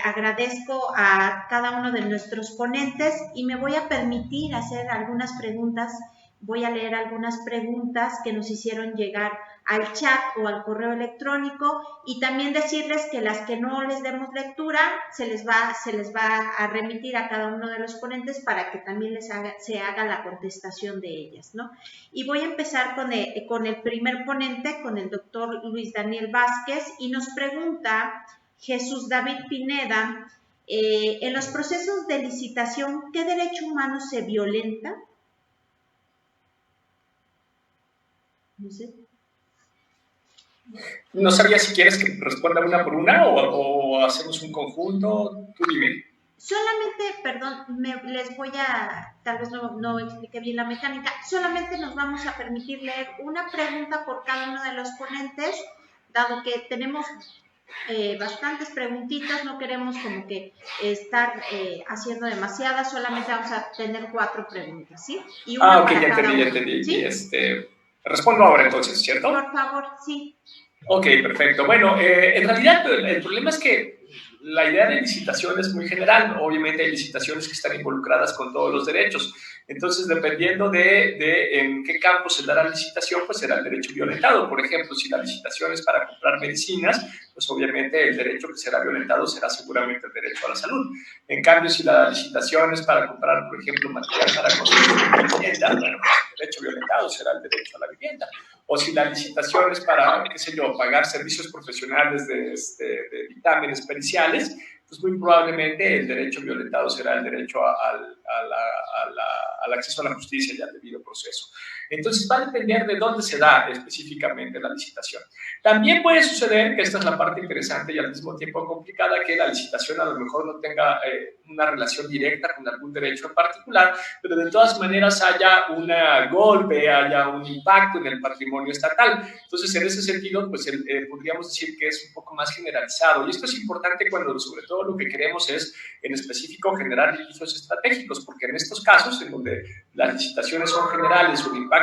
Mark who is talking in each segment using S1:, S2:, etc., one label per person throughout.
S1: Agradezco a cada uno de nuestros ponentes y me voy a permitir hacer algunas preguntas. Voy a leer algunas preguntas que nos hicieron llegar al chat o al correo electrónico y también decirles que las que no les demos lectura se les va a remitir a cada uno de los ponentes para que también se haga la contestación de ellas, ¿no? Y voy a empezar con el primer ponente, con el doctor Luis Daniel Vázquez, y nos pregunta Jesús David Pineda, en los procesos de licitación, ¿qué derecho humano se violenta? No sé.
S2: No sabía si quieres que responda una por una o hacemos un conjunto. Tú dime.
S1: Solamente, perdón, les voy a, tal vez no expliqué bien la mecánica, solamente nos vamos a permitir leer una pregunta por cada uno de los ponentes, dado que tenemos bastantes preguntitas, no queremos como que estar haciendo demasiadas, solamente vamos a tener 4 preguntas, ¿sí? Y una
S2: ok,
S1: para
S2: ya
S1: cada
S2: entendí.
S1: ¿sí?
S2: Respondo ahora entonces, ¿cierto?
S1: Por favor, sí.
S2: Ok, perfecto. Bueno, en realidad el problema es que la idea de licitación es muy general. Obviamente hay licitaciones que están involucradas con todos los derechos. Entonces, dependiendo de en qué campo se da la licitación, pues será el derecho violentado. Por ejemplo, si la licitación es para comprar medicinas, pues obviamente el derecho que será violentado será seguramente el derecho a la salud. En cambio, si la licitación es para comprar, por ejemplo, material para construir una vivienda, bueno, pues el derecho violentado será el derecho a la vivienda. O si la licitación es para, qué sé yo, pagar servicios profesionales de dictámenes periciales, pues muy probablemente el derecho violentado será el derecho al acceso a la justicia y al debido proceso. Entonces va a depender de dónde se da específicamente la licitación. También puede suceder, que esta es la parte interesante y al mismo tiempo complicada, que la licitación a lo mejor no tenga una relación directa con algún derecho en particular, pero de todas maneras haya un golpe, haya un impacto en el patrimonio estatal. Entonces, en ese sentido, pues podríamos decir que es un poco más generalizado. Y esto es importante cuando sobre todo lo que queremos es, en específico, generar litigios estratégicos, porque en estos casos, en donde las licitaciones son generales o el impacto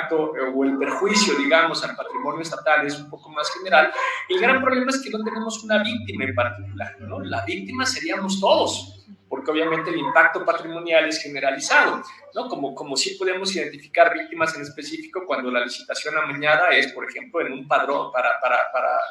S2: o el perjuicio, digamos, al patrimonio estatal es un poco más general, el gran problema es que no tenemos una víctima en particular, ¿no? La víctima seríamos todos, porque obviamente el impacto patrimonial es generalizado, ¿no? Como sí podemos identificar víctimas en específico cuando la licitación amañada es, por ejemplo, en un padrón para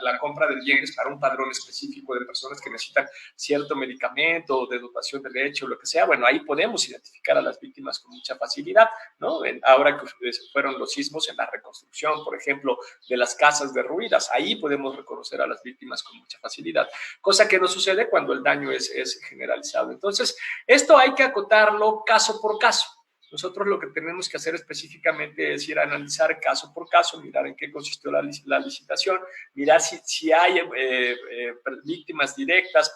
S2: la compra de bienes para un padrón específico de personas que necesitan cierto medicamento, de dotación de leche o lo que sea. Bueno, ahí podemos identificar a las víctimas con mucha facilidad, ¿no? Ahora que fueron los sismos en la reconstrucción, por ejemplo, de las casas derruidas, ahí podemos reconocer a las víctimas con mucha facilidad, cosa que no sucede cuando el daño es generalizado. Entonces, esto hay que acotarlo caso por caso. Nosotros lo que tenemos que hacer específicamente es ir a analizar caso por caso, mirar en qué consistió la licitación, mirar si hay víctimas directas,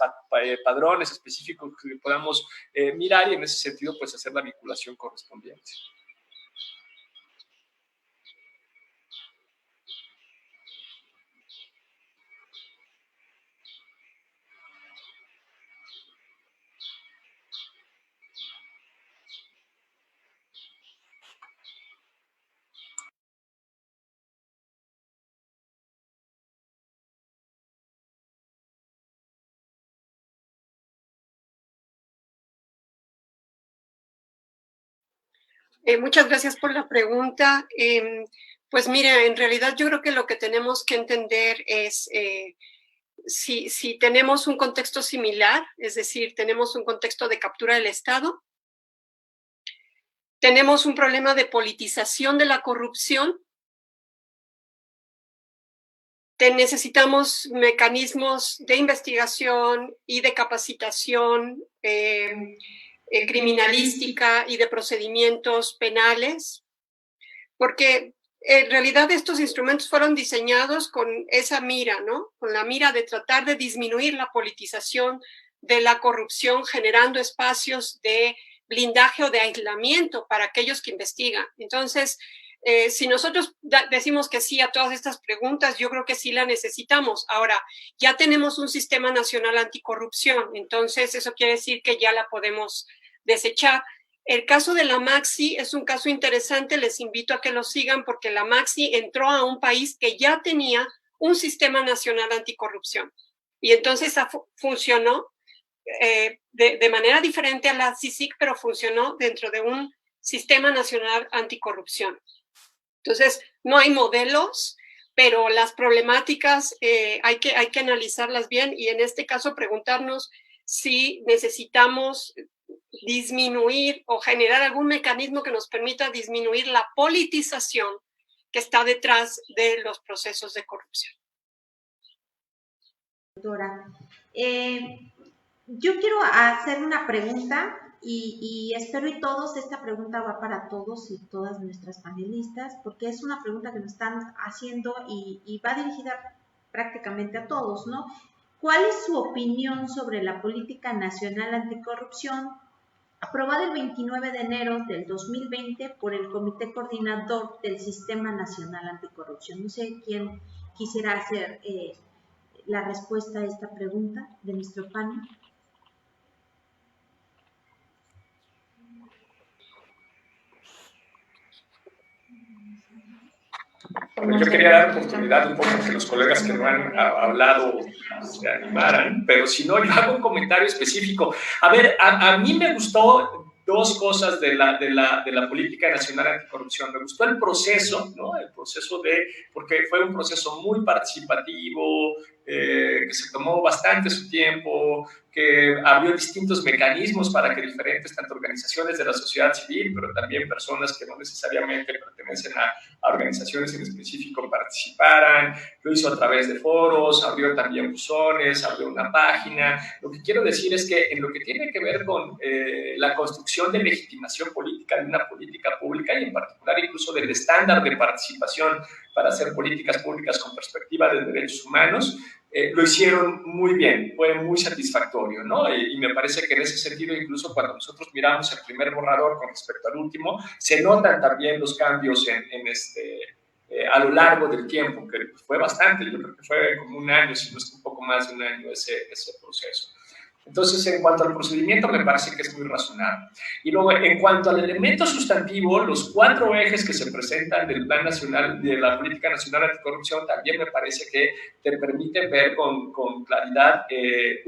S2: padrones específicos que podamos mirar y en ese sentido pues hacer la vinculación correspondiente.
S3: Muchas gracias por la pregunta. Pues mira, en realidad yo creo que lo que tenemos que entender es si tenemos un contexto similar, es decir, tenemos un contexto de captura del Estado, tenemos un problema de politización de la corrupción, necesitamos mecanismos de investigación y de capacitación criminalística y de procedimientos penales, porque en realidad estos instrumentos fueron diseñados con esa mira, ¿no? Con la mira de tratar de disminuir la politización de la corrupción, generando espacios de blindaje o de aislamiento para aquellos que investigan. Entonces, si nosotros decimos que sí a todas estas preguntas, yo creo que sí la necesitamos. Ahora, ya tenemos un sistema nacional anticorrupción, entonces eso quiere decir que ya la podemos desechar. El caso de la Maxi es un caso interesante, les invito a que lo sigan porque la Maxi entró a un país que ya tenía un sistema nacional anticorrupción y entonces funcionó. de manera diferente a la CICIG, pero funcionó dentro de un sistema nacional anticorrupción. Entonces, no hay modelos, pero las problemáticas hay que analizarlas bien y en este caso preguntarnos si necesitamos disminuir o generar algún mecanismo que nos permita disminuir la politización que está detrás de los procesos de corrupción.
S1: Doctora, yo quiero hacer una pregunta y espero y todos, esta pregunta va para todos y todas nuestras panelistas, porque es una pregunta que nos están haciendo y va dirigida prácticamente a todos, ¿no? ¿Cuál es su opinión sobre la Política Nacional Anticorrupción aprobada el 29 de enero del 2020 por el Comité Coordinador del Sistema Nacional Anticorrupción? No sé quién quisiera hacer la respuesta a esta pregunta de nuestro panel.
S2: Yo quería dar oportunidad un poco a que los colegas que no han hablado se animaran, pero si no, yo hago un comentario específico. A ver, a mí me gustó dos cosas de la Política Nacional Anticorrupción. Me gustó el proceso, ¿no? El proceso porque fue un proceso muy participativo, que se tomó bastante su tiempo, que abrió distintos mecanismos para que diferentes, tanto organizaciones de la sociedad civil, pero también personas que no necesariamente pertenecen a organizaciones en específico participaran. Lo hizo a través de foros, abrió también buzones, abrió una página. Lo que quiero decir es que en lo que tiene que ver con la construcción de legitimación política de una política pública y en particular incluso del estándar de participación para hacer políticas públicas con perspectiva de derechos humanos, lo hicieron muy bien, fue muy satisfactorio, ¿no? Y me parece que en ese sentido, incluso cuando nosotros miramos el primer borrador con respecto al último, se notan también los cambios a lo largo del tiempo, que fue bastante, yo creo que fue como un año, si no es un poco más de un año ese proceso. Entonces, en cuanto al procedimiento, me parece que es muy razonable. Y luego, en cuanto al elemento sustantivo, los 4 ejes que se presentan del Plan Nacional, de la Política Nacional Anticorrupción, también me parece que te permiten ver con claridad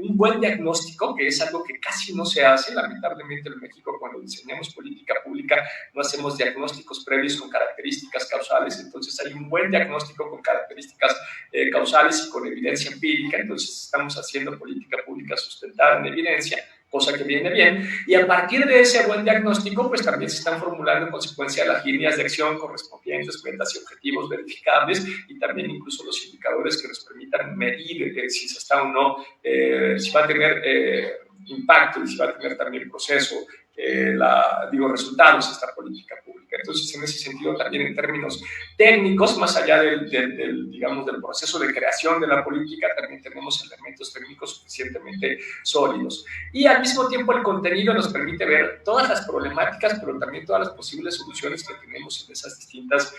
S2: un buen diagnóstico, que es algo que casi no se hace. Lamentablemente, en México, cuando diseñamos política pública, no hacemos diagnósticos previos con características causales. Entonces, hay un buen diagnóstico con características causales y con evidencia empírica. Entonces, estamos haciendo política pública sustentada en evidencia, cosa que viene bien, y a partir de ese buen diagnóstico, pues también se están formulando en consecuencia las líneas de acción correspondientes, metas y objetivos verificables, y también incluso los indicadores que nos permitan medir si se está o no, si va a tener impacto y si va a tener también proceso, resultados esta política pública. Entonces, en ese sentido, también en términos técnicos, más allá del proceso de creación de la política, también tenemos elementos técnicos suficientemente sólidos. Y al mismo tiempo, el contenido nos permite ver todas las problemáticas, pero también todas las posibles soluciones que tenemos en esas distintas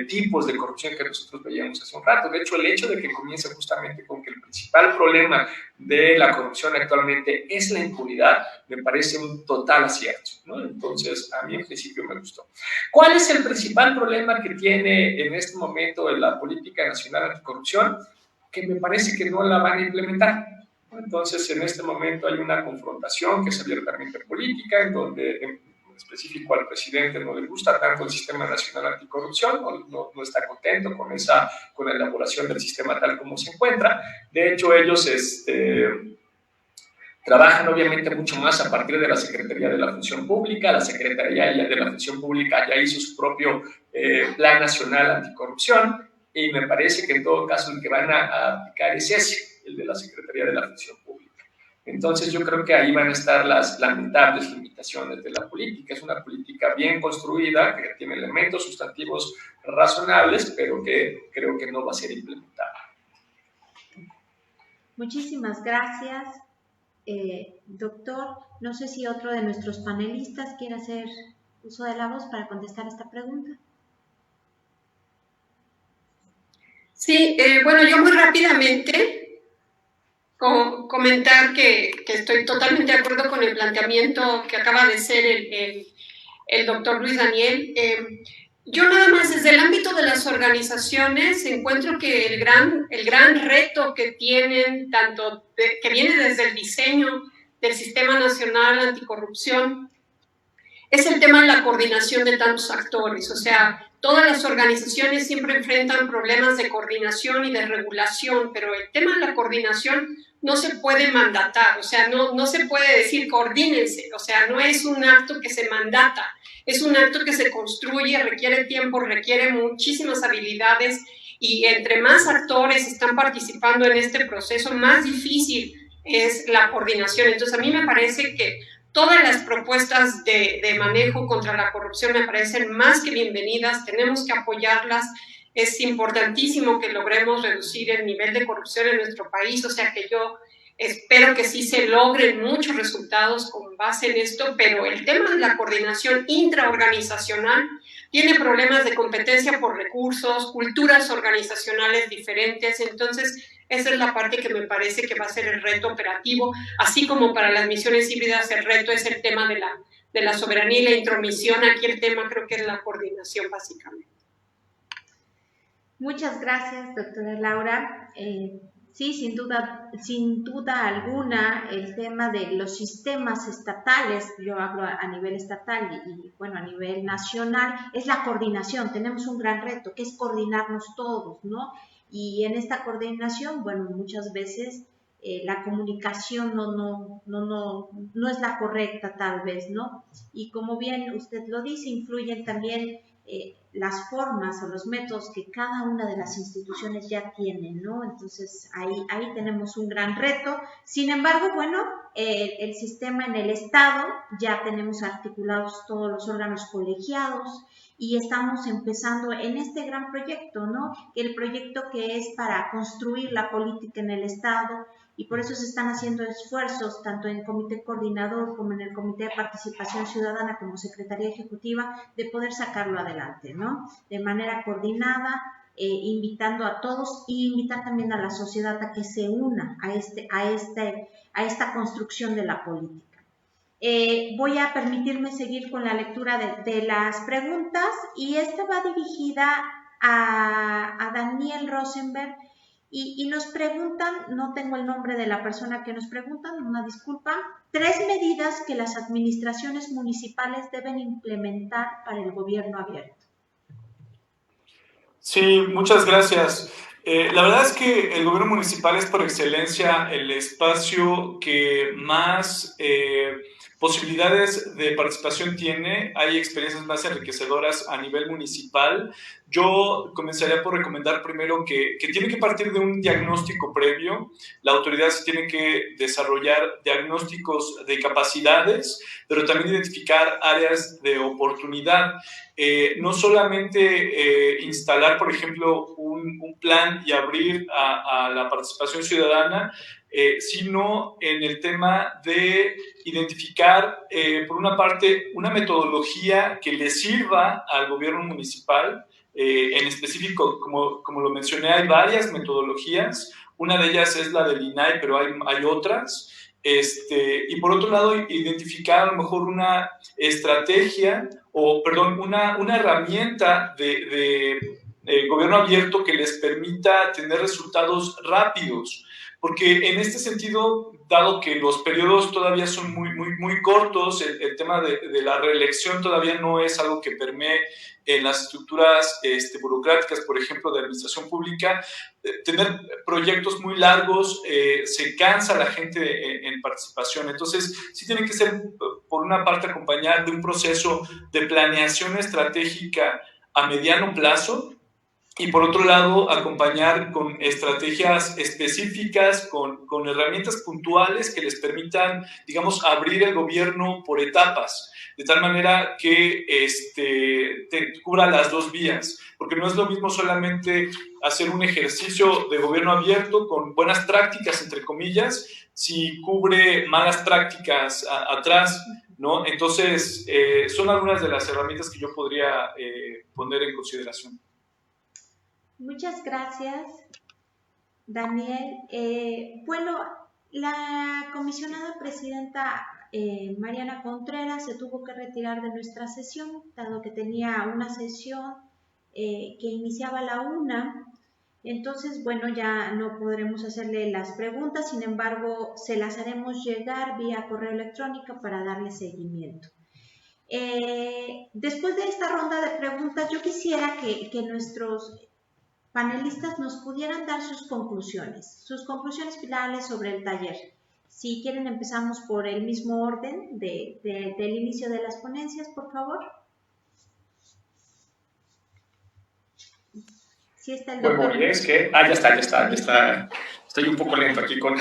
S2: tipos de corrupción que nosotros veíamos hace un rato. De hecho, el hecho de que comience justamente con que el principal problema de la corrupción actualmente es la impunidad, me parece un total acierto, ¿no? Entonces, a mí en principio me gustó. ¿Cuál es el principal problema que tiene en este momento la Política Nacional Anticorrupción? Que me parece que no la van a implementar. Entonces, en este momento hay una confrontación que es abiertamente política, en donde en específico al presidente no le gusta tanto el Sistema Nacional Anticorrupción, no está contento con la elaboración del sistema tal como se encuentra. De hecho, ellos trabajan obviamente mucho más a partir de la Secretaría de la Función Pública. La Secretaría de la Función Pública ya hizo su propio Plan Nacional Anticorrupción, y me parece que en todo caso el que van a aplicar es ese, el de la Secretaría de la Función Pública. Entonces yo creo que ahí van a estar las lamentables limitaciones de la política. Es una política bien construida, que tiene elementos sustantivos razonables, pero que creo que no va a ser implementada.
S1: Muchísimas gracias, doctor. No sé si otro de nuestros panelistas quiere hacer uso de la voz para contestar esta pregunta.
S3: Sí, bueno, yo muy rápidamente comentar que estoy totalmente de acuerdo con el planteamiento que acaba de hacer el doctor Luis Daniel. Yo nada más desde el ámbito de las organizaciones encuentro que el gran reto que tienen, que viene desde el diseño del Sistema Nacional Anticorrupción, es el tema de la coordinación de tantos actores. O sea, todas las organizaciones siempre enfrentan problemas de coordinación y de regulación, pero el tema de la coordinación no se puede mandatar, o sea, no se puede decir coordínense, o sea, no es un acto que se mandata, es un acto que se construye, requiere tiempo, requiere muchísimas habilidades, y entre más actores están participando en este proceso, más difícil es la coordinación. Entonces, a mí me parece que todas las propuestas de manejo contra la corrupción me parecen más que bienvenidas, tenemos que apoyarlas. Es importantísimo que logremos reducir el nivel de corrupción en nuestro país, o sea que yo espero que sí se logren muchos resultados con base en esto, pero el tema de la coordinación intraorganizacional tiene problemas de competencia por recursos, culturas organizacionales diferentes, entonces esa es la parte que me parece que va a ser el reto operativo, así como para las misiones híbridas el reto es el tema de la soberanía y la intromisión. Aquí el tema creo que es la coordinación básicamente.
S1: Muchas gracias, doctora Laura. Sí, sin duda alguna, el tema de los sistemas estatales, yo hablo a nivel estatal y bueno, a nivel nacional, es la coordinación. Tenemos un gran reto, que es coordinarnos todos, ¿no? Y en esta coordinación, bueno, muchas veces la comunicación no es la correcta tal vez, ¿no? Y como bien usted lo dice, influyen también las formas o los métodos que cada una de las instituciones ya tienen, ¿no? Entonces, ahí tenemos un gran reto. Sin embargo, bueno, el sistema en el Estado, ya tenemos articulados todos los órganos colegiados y estamos empezando en este gran proyecto, ¿no? El proyecto que es para construir la política en el Estado, y por eso se están haciendo esfuerzos tanto en el comité coordinador como en el comité de participación ciudadana como secretaría ejecutiva de poder sacarlo adelante, ¿no? De manera coordinada, invitando a todos y invitar también a la sociedad a que se una a esta construcción de la política. Voy a permitirme seguir con la lectura de las preguntas y esta va dirigida a Daniel Rosenberg. Y nos preguntan, no tengo el nombre de la persona que nos preguntan, una disculpa, 3 medidas que las administraciones municipales deben implementar para el gobierno abierto.
S4: Sí, muchas gracias. La verdad es que el gobierno municipal es por excelencia el espacio que más posibilidades de participación tiene. Hay experiencias más enriquecedoras a nivel municipal. Yo comenzaría por recomendar primero que tiene que partir de un diagnóstico previo. La autoridad se tiene que desarrollar diagnósticos de capacidades, pero también identificar áreas de oportunidad. No solamente instalar, por ejemplo, un plan y abrir a la participación ciudadana, sino en el tema de identificar, por una parte, una metodología que le sirva al gobierno municipal. En específico, como lo mencioné, hay varias metodologías. Una de ellas es la del INAI, pero hay otras. Y por otro lado, identificar a lo mejor una estrategia una herramienta de gobierno abierto que les permita tener resultados rápidos. Porque en este sentido, dado que los periodos todavía son muy cortos, el tema de la reelección todavía no es algo que permee en las estructuras burocráticas, por ejemplo, de administración pública. Tener proyectos muy largos se cansa la gente en participación. Entonces, sí tiene que ser, por una parte, acompañar de un proceso de planeación estratégica a mediano plazo, y por otro lado, acompañar con estrategias específicas, con herramientas puntuales que les permitan, digamos, abrir el gobierno por etapas, de tal manera que cubra las dos vías, porque no es lo mismo solamente hacer un ejercicio de gobierno abierto con buenas prácticas, entre comillas, si cubre malas prácticas atrás, ¿no? Entonces, son algunas de las herramientas que yo podría poner en consideración.
S1: Muchas gracias, Daniel. Bueno, la comisionada presidenta Mariana Contreras se tuvo que retirar de nuestra sesión, dado que tenía una sesión que iniciaba a la 1:00. Entonces, bueno, ya no podremos hacerle las preguntas, sin embargo, se las haremos llegar vía correo electrónico para darle seguimiento. Después de esta ronda de preguntas, yo quisiera que nuestros panelistas nos pudieran dar sus conclusiones finales sobre el taller. Si quieren, empezamos por el mismo orden del inicio de las ponencias, por favor. Sí está el doctor.
S2: Muy bien, es que... ya está. Estoy un poco lento aquí con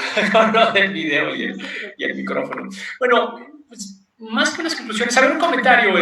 S2: lo del video y el micrófono. Bueno, pues, más que las conclusiones, a ver, un comentario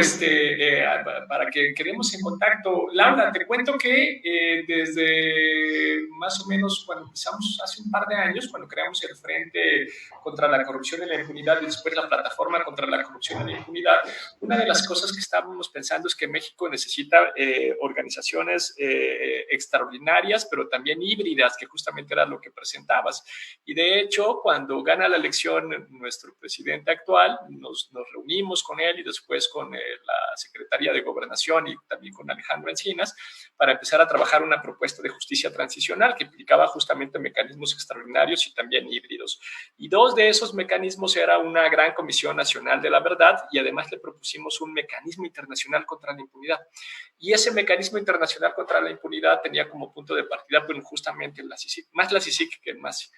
S2: para que quedemos en contacto. Laura, te cuento que desde más o menos cuando empezamos hace un par de años, cuando creamos el Frente contra la Corrupción y la Impunidad y después la Plataforma contra la Corrupción y la Impunidad, una de las cosas que estábamos pensando es que México necesita organizaciones extraordinarias, pero también híbridas, que justamente era lo que presentabas. Y de hecho, cuando gana la elección nuestro presidente actual, nos reunimos con él y después con la Secretaría de Gobernación y también con Alejandro Encinas para empezar a trabajar una propuesta de justicia transicional que implicaba justamente mecanismos extraordinarios y también híbridos. Y dos de esos mecanismos era una gran Comisión Nacional de la Verdad y además le propusimos un mecanismo internacional contra la impunidad. Y ese mecanismo internacional contra la impunidad tenía como punto de partida pues, justamente la CICIG, más la CICIG que el MASI.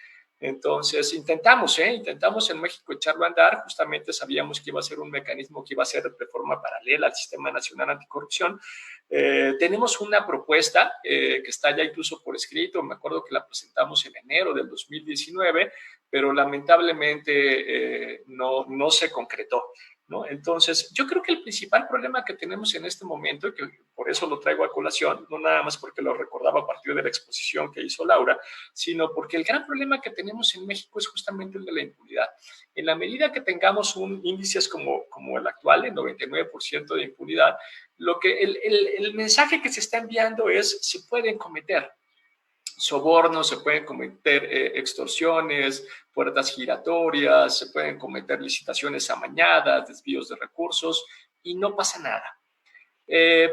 S2: Entonces intentamos en México echarlo a andar, justamente sabíamos que iba a ser un mecanismo que iba a ser de forma paralela al Sistema Nacional Anticorrupción. Tenemos una propuesta que está ya incluso por escrito, me acuerdo que la presentamos en enero del 2019, pero lamentablemente no se concretó, ¿no? Entonces, yo creo que el principal problema que tenemos en este momento, y que por eso lo traigo a colación, no nada más porque lo recordaba a partir de la exposición que hizo Laura, sino porque el gran problema que tenemos en México es justamente el de la impunidad. En la medida que tengamos un índice como el actual, el 99% de impunidad, el mensaje que se está enviando es: se pueden cometer sobornos, se pueden cometer extorsiones, puertas giratorias, se pueden cometer licitaciones amañadas, desvíos de recursos y no pasa nada.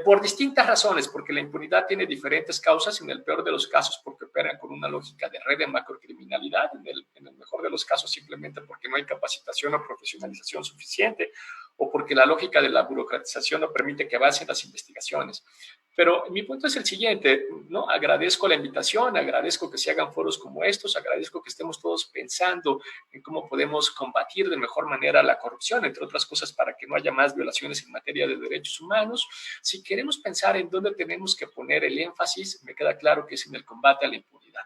S2: Por distintas razones, porque la impunidad tiene diferentes causas, en el peor de los casos porque operan con una lógica de red de macrocriminalidad, en el mejor de los casos simplemente porque no hay capacitación o profesionalización suficiente, o porque la lógica de la burocratización no permite que avancen las investigaciones. Pero mi punto es el siguiente, ¿no? Agradezco la invitación, agradezco que se hagan foros como estos, agradezco que estemos todos pensando en cómo podemos combatir de mejor manera la corrupción, entre otras cosas para que no haya más violaciones en materia de derechos humanos. Si queremos pensar en dónde tenemos que poner el énfasis, me queda claro que es en el combate a la impunidad.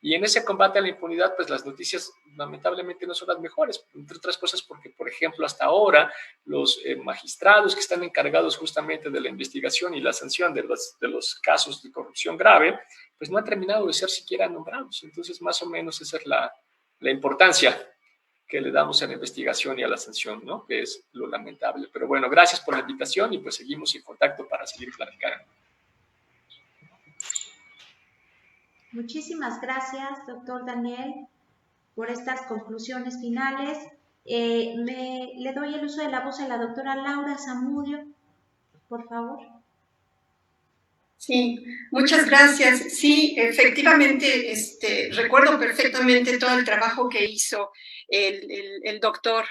S2: Y en ese combate a la impunidad, pues las noticias lamentablemente no son las mejores, entre otras cosas porque, por ejemplo, hasta ahora los magistrados que están encargados justamente de la investigación y la sanción de los casos de corrupción grave, pues no han terminado de ser siquiera nombrados. Entonces, más o menos esa es la importancia que le damos a la investigación y a la sanción, ¿no? Que es lo lamentable. Pero bueno, gracias por la invitación y pues seguimos en contacto para seguir platicando.
S1: Muchísimas gracias, doctor Daniel, por estas conclusiones finales. Le doy el uso de la voz a la doctora Laura Zamudio, por favor.
S3: Sí, muchas gracias. Sí, efectivamente, recuerdo perfectamente todo el trabajo que hizo el doctor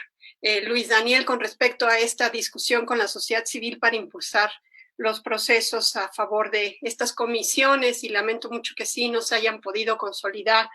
S3: Luis Daniel con respecto a esta discusión con la sociedad civil para impulsar los procesos a favor de estas comisiones, y lamento mucho que sí no se hayan podido consolidar.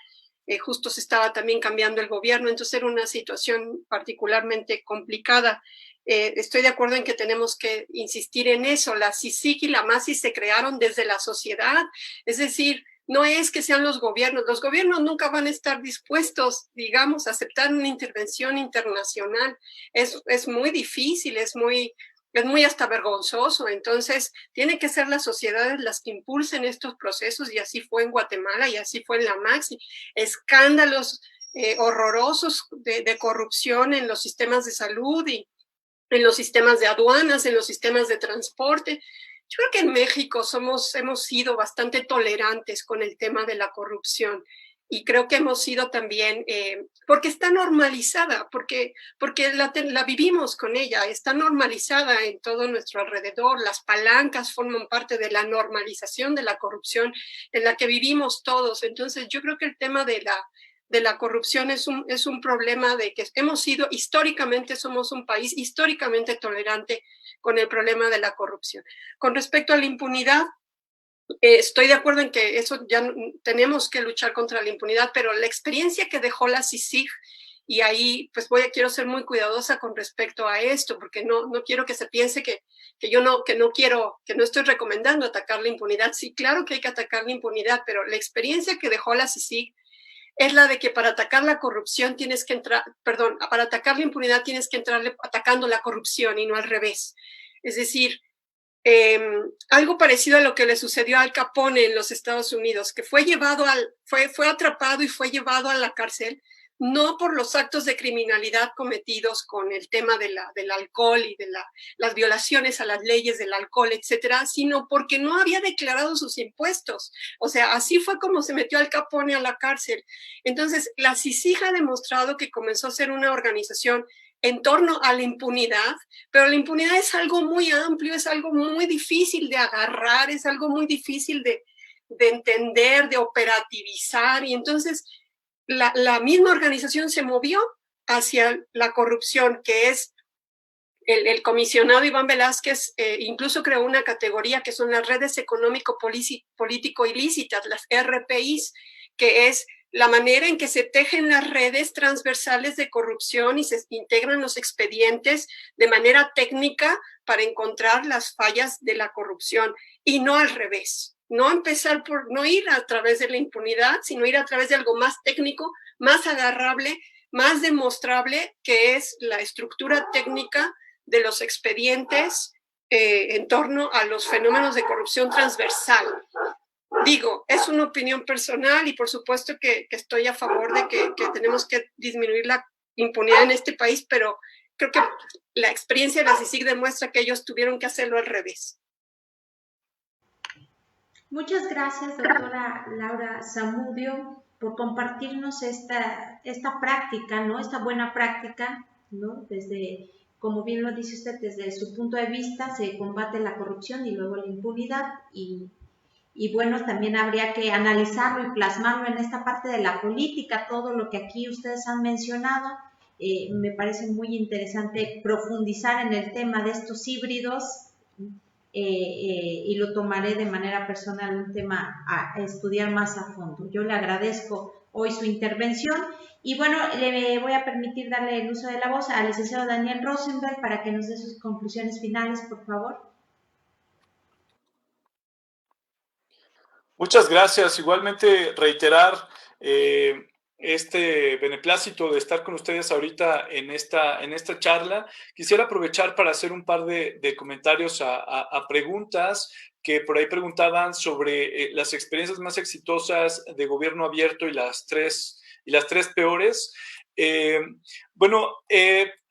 S3: Justo se estaba también cambiando el gobierno, entonces era una situación particularmente complicada. Estoy de acuerdo en que tenemos que insistir en eso. La CICIG y la MASI se crearon desde la sociedad, es decir, no es que sean los gobiernos nunca van a estar dispuestos, digamos, a aceptar una intervención internacional. Es muy difícil, es muy hasta vergonzoso. Entonces tienen que ser las sociedades las que impulsen estos procesos, y así fue en Guatemala y así fue en la MASI. Escándalos horrorosos de corrupción en los sistemas de salud y en los sistemas de aduanas, en los sistemas de transporte. Yo creo que en México hemos sido bastante tolerantes con el tema de la corrupción. y creo que hemos sido también, porque está normalizada, porque la vivimos con ella, está normalizada en todo nuestro alrededor, las palancas forman parte de la normalización de la corrupción en la que vivimos todos. Entonces yo creo que el tema de la corrupción es un problema de que hemos sido, históricamente somos un país históricamente tolerante con el problema de la corrupción. Con respecto a la impunidad, estoy de acuerdo en que eso ya tenemos que luchar contra la impunidad, pero la experiencia que dejó la CICIG, y ahí pues quiero ser muy cuidadosa con respecto a esto, porque no quiero que se piense que no estoy recomendando atacar la impunidad. Sí, claro que hay que atacar la impunidad, pero la experiencia que dejó la CICIG es la de que para atacar la corrupción para atacar la impunidad tienes que entrarle atacando la corrupción y no al revés. Es decir, algo parecido a lo que le sucedió a Al Capone en los Estados Unidos, que fue atrapado y fue llevado a la cárcel, no por los actos de criminalidad cometidos con el tema del alcohol y de las violaciones a las leyes del alcohol, etcétera, sino porque no había declarado sus impuestos. O sea, así fue como se metió Al Capone a la cárcel. Entonces, la CICIG ha demostrado que comenzó a ser una organización en torno a la impunidad, pero la impunidad es algo muy amplio, es algo muy difícil de agarrar, es algo muy difícil de entender, de operativizar, y entonces la misma organización se movió hacia la corrupción, que es el comisionado Iván Velázquez, incluso creó una categoría que son las redes económico-político ilícitas, las RPIs, que es la manera en que se tejen las redes transversales de corrupción y se integran los expedientes de manera técnica para encontrar las fallas de la corrupción, y no al revés. No empezar por no ir a través de la impunidad, sino ir a través de algo más técnico, más agarrable, más demostrable, que es la estructura técnica de los expedientes en torno a los fenómenos de corrupción transversal. Digo, es una opinión personal y por supuesto que estoy a favor de que tenemos que disminuir la impunidad en este país, pero creo que la experiencia de la CICIG demuestra que ellos tuvieron que hacerlo al revés.
S1: Muchas gracias, doctora Laura Zamudio, por compartirnos esta práctica, ¿no? Esta buena práctica, ¿no? Desde, como bien lo dice usted, desde su punto de vista se combate la corrupción y luego la impunidad, y bueno, también habría que analizarlo y plasmarlo en esta parte de la política, todo lo que aquí ustedes han mencionado. Me parece muy interesante profundizar en el tema de estos híbridos, y lo tomaré de manera personal, un tema a estudiar más a fondo. Yo le agradezco hoy su intervención y bueno, le voy a permitir darle el uso de la voz al licenciado Daniel Rosenberg para que nos dé sus conclusiones finales, por favor.
S4: Muchas gracias. Igualmente reiterar este beneplácito de estar con ustedes ahorita en esta charla. Quisiera aprovechar para hacer un par de comentarios a preguntas que por ahí preguntaban sobre las experiencias más exitosas de gobierno abierto y las tres peores.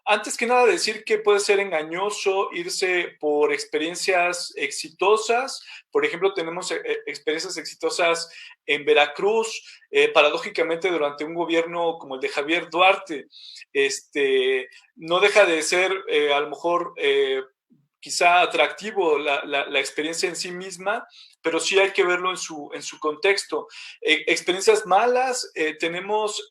S4: Antes que nada decir que puede ser engañoso irse por experiencias exitosas. Por ejemplo, tenemos experiencias exitosas en Veracruz, paradójicamente durante un gobierno como el de Javier Duarte. No deja de ser a lo mejor quizá atractivo la experiencia en sí misma, pero sí hay que verlo en su contexto. Experiencias malas, tenemos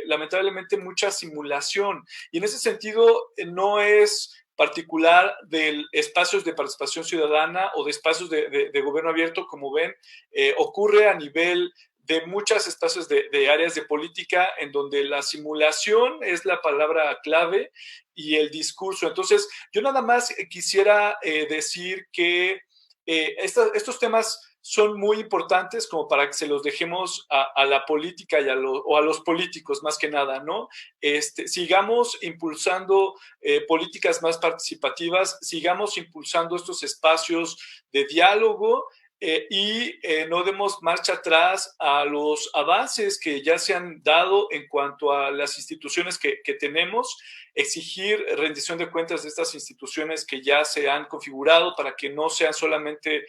S4: lamentablemente mucha simulación, y en ese sentido no es particular de espacios de participación ciudadana o de espacios de gobierno abierto, como ven, ocurre a nivel de muchos espacios de áreas de política en donde la simulación es la palabra clave y el discurso. Entonces, yo nada más quisiera decir que estos temas son muy importantes como para que se los dejemos a la política y o a los políticos más que nada, ¿no? Sigamos impulsando políticas más participativas, sigamos impulsando estos espacios de diálogo no demos marcha atrás a los avances que ya se han dado en cuanto a las instituciones que tenemos, exigir rendición de cuentas de estas instituciones que ya se han configurado para que no sean solamente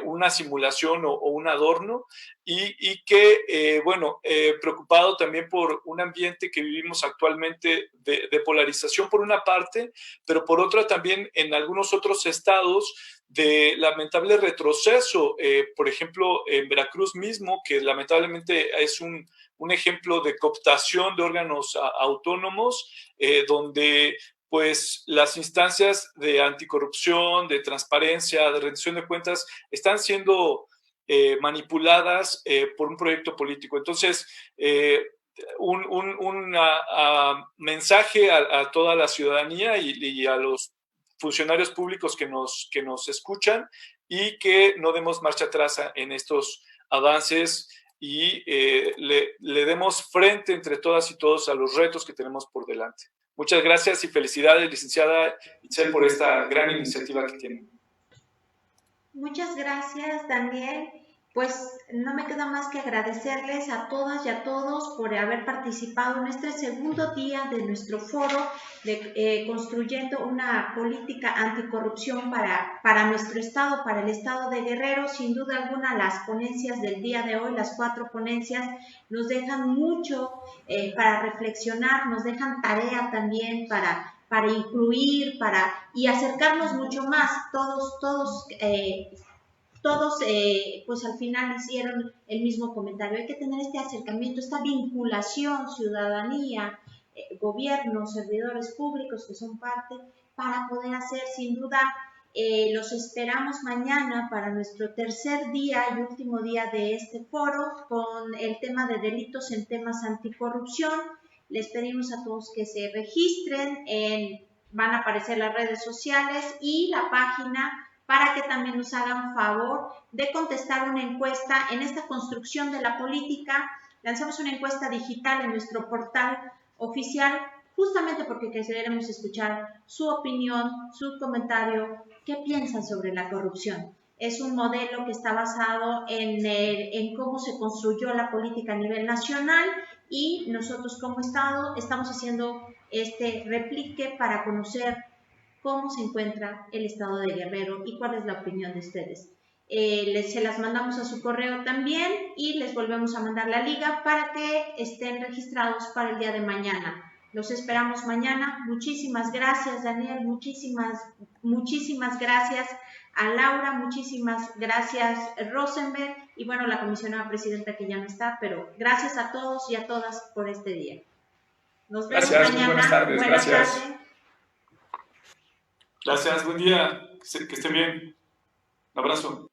S4: una simulación o un adorno, y que, preocupado también por un ambiente que vivimos actualmente de polarización por una parte, pero por otra también en algunos otros estados de lamentable retroceso, por ejemplo, en Veracruz mismo, que lamentablemente es un ejemplo de cooptación de órganos autónomos, donde pues las instancias de anticorrupción, de transparencia, de rendición de cuentas están siendo manipuladas por un proyecto político. Entonces, un mensaje a toda la ciudadanía y a los funcionarios públicos que nos escuchan, y que no demos marcha atrás en estos avances y le demos frente entre todas y todos a los retos que tenemos por delante. Muchas gracias y felicidades, licenciada Itzel, por esta gran iniciativa que tienen.
S1: Muchas gracias, Daniel. Pues no me queda más que agradecerles a todas y a todos por haber participado en este segundo día de nuestro foro de construyendo una política anticorrupción para nuestro estado, para el estado de Guerrero. Sin duda alguna, las ponencias del día de hoy, las 4 ponencias, nos dejan mucho para reflexionar, nos dejan tarea también para incluir, y acercarnos mucho más. Todos pues al final hicieron el mismo comentario. Hay que tener este acercamiento, esta vinculación, ciudadanía, gobierno, servidores públicos que son parte, para poder hacer. Sin duda, los esperamos mañana para nuestro tercer día y último día de este foro con el tema de delitos en temas anticorrupción. Les pedimos a todos que se registren, van a aparecer las redes sociales y la página, para que también nos hagan favor de contestar una encuesta en esta construcción de la política. Lanzamos una encuesta digital en nuestro portal oficial, justamente porque queremos escuchar su opinión, su comentario, qué piensan sobre la corrupción. Es un modelo que está basado en cómo se construyó la política a nivel nacional, y nosotros como Estado estamos haciendo este replique para conocer cómo se encuentra el estado de Guerrero y cuál es la opinión de ustedes. Se las mandamos a su correo también y les volvemos a mandar la liga para que estén registrados para el día de mañana. Los esperamos mañana. Muchísimas gracias, Daniel. Muchísimas gracias a Laura. Muchísimas gracias, Rosenberg. Y bueno, la comisionada presidenta que ya no está, pero gracias a todos y a todas por este día. Nos vemos mañana.
S2: Buenas tardes. Gracias.
S4: Gracias, buen día, que estén bien. Un abrazo.